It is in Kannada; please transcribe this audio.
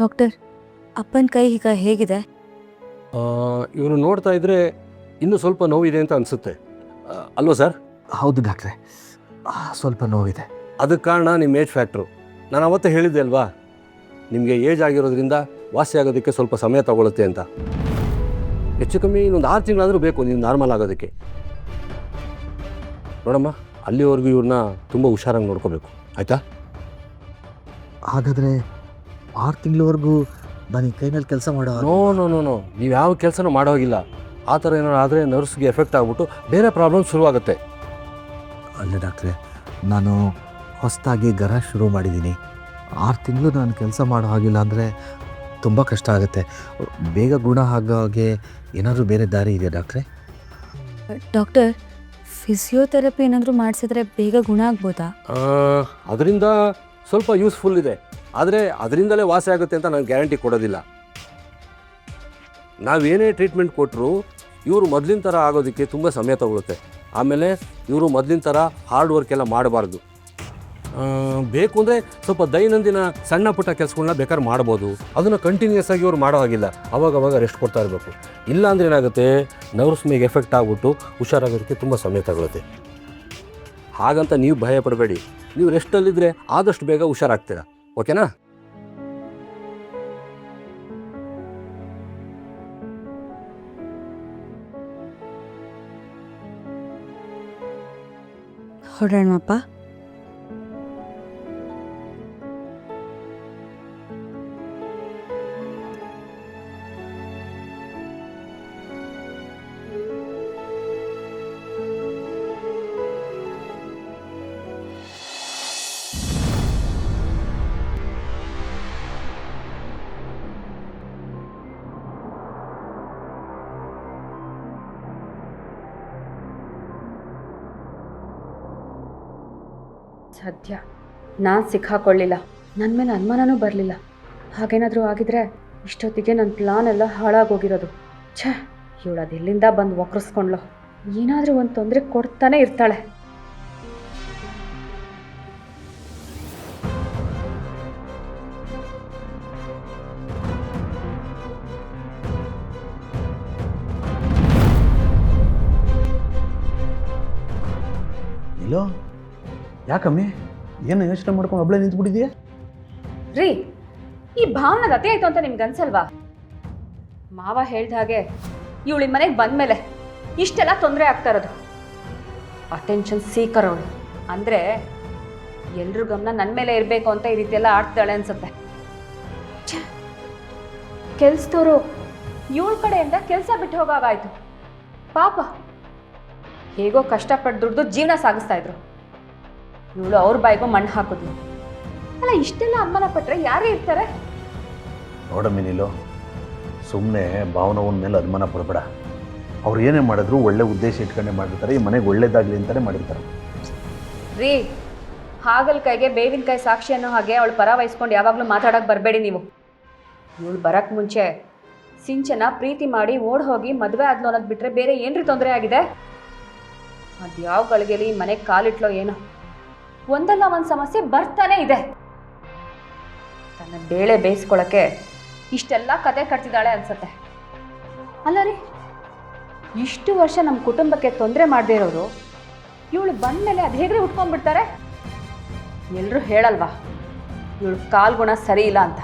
ಡಾಕ್ಟರ್, ಅಪ್ಪನ ಕೈ ಈಗ ಹೇಗಿದೆ? ಇವರು ನೋಡ್ತಾ ಇದ್ರೆ ಇನ್ನೂ ಸ್ವಲ್ಪ ನೋವಿದೆ ಅಂತ ಅನಿಸುತ್ತೆ, ಅಲ್ವಾ ಸರ್? ಹೌದು ಡಾಕ್ಟ್ರೆ, ಸ್ವಲ್ಪ ನೋವಿದೆ. ಅದಕ್ಕೆ ಕಾರಣ ನಿಮ್ಮ ಏಜ್ ಫ್ಯಾಕ್ಟ್ರು. ನಾನು ಅವತ್ತೇ ಹೇಳಿದ್ದೆ ಅಲ್ವಾ, ನಿಮಗೆ ಏಜ್ ಆಗಿರೋದ್ರಿಂದ ವಾಸಿ ಆಗೋದಕ್ಕೆ ಸ್ವಲ್ಪ ಸಮಯ ತಗೊಳುತ್ತೆ ಅಂತ. ಹೆಚ್ಚು ಕಮ್ಮಿ ಇನ್ನೊಂದು 6 ತಿಂಗಳಾದರೂ ಬೇಕು ನೀವು ನಾರ್ಮಲ್ ಆಗೋದಕ್ಕೆ. ನೋಡಮ್ಮ, ಅಲ್ಲಿವರೆಗೂ ಇವ್ರನ್ನ ತುಂಬ ಹುಷಾರಾಗಿ ನೋಡ್ಕೋಬೇಕು, ಆಯಿತಾ? ಹಾಗಾದರೆ 6 ತಿಂಗಳವರೆಗೂ ನಾನು ಈ ಕೈ ಮೇಲೆ ಕೆಲಸ ಮಾಡೋ? ನೋ ನೋ ನೋ ನೋ ನೀವು ಯಾವ ಕೆಲಸನೂ ಮಾಡೋ ಹೋಗಿಲ್ಲ. ಆ ಥರ ಏನಾದ್ರು ಆದರೆ ನರ್ಸ್ಗೆ ಎಫೆಕ್ಟ್ ಆಗಿಬಿಟ್ಟು ಬೇರೆ ಪ್ರಾಬ್ಲಮ್ ಶುರುವಾಗುತ್ತೆ. ಅಲ್ಲ ಡಾಕ್ಟ್ರೆ, ನಾನು ಹೊಸದಾಗಿ ಗರಾಜ್ ಶುರು ಮಾಡಿದ್ದೀನಿ. 6 ತಿಂಗಳು ನಾನು ಕೆಲಸ ಮಾಡೋ ಹಾಗಿಲ್ಲ ಅಂದರೆ ತುಂಬ ಕಷ್ಟ ಆಗುತ್ತೆ. ಬೇಗ ಗುಣ ಆಗೋ ಹಾಗೆ ಏನಾದರೂ ಬೇರೆ ದಾರಿ ಇದೆಯಾ ಡಾಕ್ಟ್ರೆ? ಡಾಕ್ಟರ್, ಫಿಸಿಯೋಥೆರಪಿ ಏನಾದರೂ ಮಾಡಿಸಿದ್ರೆ ಬೇಗ ಗುಣ ಆಗ್ಬೋದಾ? ಅದರಿಂದ ಸ್ವಲ್ಪ ಯೂಸ್ಫುಲ್ ಇದೆ, ಆದರೆ ಅದರಿಂದಲೇ ವಾಸಿ ಆಗುತ್ತೆ ಅಂತ ನಾನು ಗ್ಯಾರಂಟಿ ಕೊಡೋದಿಲ್ಲ. ನಾವೇನೇ ಟ್ರೀಟ್ಮೆಂಟ್ ಕೊಟ್ಟರು ಇವರು ಮೊದಲಿನ ಥರ ಆಗೋದಕ್ಕೆ ತುಂಬ ಸಮಯ ತಗೊಳುತ್ತೆ. ಆಮೇಲೆ ಇವರು ಮೊದಲಿನ ಥರ ಹಾರ್ಡ್ ವರ್ಕ್ ಎಲ್ಲ ಮಾಡಬಾರ್ದು. ಬೇಕು ಅಂದರೆ ಸ್ವಲ್ಪ ದೈನಂದಿನ ಸಣ್ಣ ಪುಟ್ಟ ಕೆಲಸಗಳನ್ನ ಬೇಕಾದ್ರೆ ಮಾಡ್ಬೋದು. ಅದನ್ನು ಕಂಟಿನ್ಯೂಸ್ ಆಗಿ ಇವ್ರು ಮಾಡೋ ಹಾಗಿಲ್ಲ, ಅವಾಗವಾಗ ರೆಸ್ಟ್ ಕೊಡ್ತಾ ಇರಬೇಕು. ಇಲ್ಲ ಅಂದರೆ ಏನಾಗುತ್ತೆ, ನರ್ವ್ಸ್ ಮೇಲೆ ಎಫೆಕ್ಟ್ ಆಗಿಬಿಟ್ಟು ಹುಷಾರಾಗೋದಕ್ಕೆ ತುಂಬ ಸಮಯ ತಗೊಳುತ್ತೆ. ಹಾಗಂತ ನೀವು ಭಯ ಪಡಬೇಡಿ, ನೀವು ರೆಸ್ಟಲ್ಲಿದ್ದರೆ ಆದಷ್ಟು ಬೇಗ ಹುಷಾರಾಗ್ತೀರಾ, ಓಕೆನಾ? ಹೊರಡೋಣಪ್ಪ. ಸದ್ಯ ನಾನು ಸಿಕ್ಕಾಕೊಳ್ಳಿಲ್ಲ, ನನ್ನ ಮೇಲೆ ಅನುಮಾನನೂ ಬರಲಿಲ್ಲ. ಹಾಗೇನಾದರೂ ಆಗಿದ್ರೆ ಇಷ್ಟೊತ್ತಿಗೆ ನನ್ನ ಪ್ಲಾನ್ ಎಲ್ಲ ಹಾಳಾಗೋಗಿರೋದು. ಛೇ, ಇವಳು ಅದೆಲ್ಲಿಂದ ಬಂದು ವಕ್ರಿಸ್ಕೊಂಡ್ಲು. ಏನಾದರೂ ಒಂದು ತೊಂದರೆ ಕೊಡ್ತಾನೆ ಇರ್ತಾಳೆ. ಇಲ್ಲೋ ಯಾಕಮ್ಮಿ, ಏನು ಯೋಚನೆ ಮಾಡ್ಕೊಂಡು ಒಬ್ಬಳೇ ನಿಂತ್ಬಿಟ್ಟಿದೆಯಾ? ರೀ, ಈ ಭಾವನದ ಅತಿ ಆಯ್ತು ಅಂತ ನಿಮ್ಗೆ ಅನ್ಸಲ್ವಾ? ಮಾವ ಹೇಳ್ದ ಹಾಗೆ ಇವಳಿ ಮನೆಗೆ ಬಂದಮೇಲೆ ಇಷ್ಟೆಲ್ಲ ತೊಂದರೆ ಆಗ್ತಾ ಇರೋದು. ಅಟೆನ್ಷನ್ ಸೀಕರ್ ಅವಳು. ಅಂದರೆ ಎಲ್ರ ಗಮನ ನನ್ನ ಮೇಲೆ ಇರಬೇಕು ಅಂತ ಈ ರೀತಿ ಎಲ್ಲ ಆಡ್ತಾಳೆ ಅನ್ಸುತ್ತೆ. ಕೆಲ್ಸದವರು ಇವಳ ಕಡೆಯಿಂದ ಕೆಲಸ ಬಿಟ್ಟು ಹೋಗಾಗಾಯ್ತು. ಪಾಪ ಹೇಗೋ ಕಷ್ಟಪಟ್ಟು ದುಡ್ದು ಜೀವನ ಸಾಗಿಸ್ತಾ ಇದ್ರು. ಇವಳು ಅವ್ರ ಬಾಯಿಗೂ ಮಣ್ಣು ಹಾಕಿದ್ಲು. ಅಲ್ಲ, ಇಷ್ಟೆಲ್ಲ ಅನುಮಾನ ಪಟ್ಟರೆ ಯಾರೇ ಇರ್ತಾರೆ? ನೋಡಮ್ಮಿ, ನೀನು ಸುಮ್ಮನೆ ಭಾವನವನ ಮೇಲೆ ಅನುಮಾನ ಪಡಬೇಡ. ಅವ್ರು ಏನೇ ಮಾಡಿದ್ರು ಒಳ್ಳೆ ಉದ್ದೇಶ ಇಟ್ಕೊಂಡೆ ಮಾಡಿರ್ತಾರೆ. ಈ ಮನೆಗೆ ಒಳ್ಳೇದಾಗಲಿ ಅಂತಲೇ ಮಾಡಿರ್ತಾರೆ. ರೀ, ಹಾಗಲಕಾಯಿಗೆ ಬೇವಿನಕಾಯಿ ಸಾಕ್ಷಿ ಅನ್ನೋ ಹಾಗೆ ಅವಳು ಪರ ವಹಿಸ್ಕೊಂಡು ಯಾವಾಗಲೂ ಮಾತಾಡೋಕೆ ಬರಬೇಡಿ ನೀವು. ಇವಳು ಬರೋಕ್ಕೆ ಮುಂಚೆ ಸಿಂಚನ ಪ್ರೀತಿ ಮಾಡಿ ಓಡ್ ಹೋಗಿ ಮದುವೆ ಆದ್ಲು ಅನ್ನೋದು ಬಿಟ್ಟರೆ ಬೇರೆ ಏನ್ರಿ ತೊಂದರೆ ಆಗಿದೆ? ಅದ್ಯಾವ ಗಳಿಗೆಲಿ ಈ ಮನೆಗೆ ಕಾಲಿಟ್ಲೋ ಏನೋ, ಒಂದಲ್ಲ ಒಂದು ಸಮಸ್ಯೆ ಬರ್ತಾನೆ ಇದೆ. ತನ್ನ ಬೇಳೆ ಬೇಯಿಸ್ಕೊಳ್ಳೋಕ್ಕೆ ಇಷ್ಟೆಲ್ಲ ಕತೆ ಕಟ್ತಿದ್ದಾಳೆ ಅನ್ಸತ್ತೆ. ಅಲ್ಲ ರೀ, ಇಷ್ಟು ವರ್ಷ ನಮ್ಮ ಕುಟುಂಬಕ್ಕೆ ತೊಂದರೆ ಮಾಡದೇ ಇರೋರು ಇವಳು ಬಂದಮೇಲೆ ಅದು ಹೇಗ್ರೆ ಉಟ್ಕೊಂಡ್ಬಿಡ್ತಾರೆ? ಎಲ್ಲರೂ ಹೇಳಲ್ವಾ ಇವಳು ಕಾಲ್ಗುಣ ಸರಿ ಇಲ್ಲ ಅಂತ?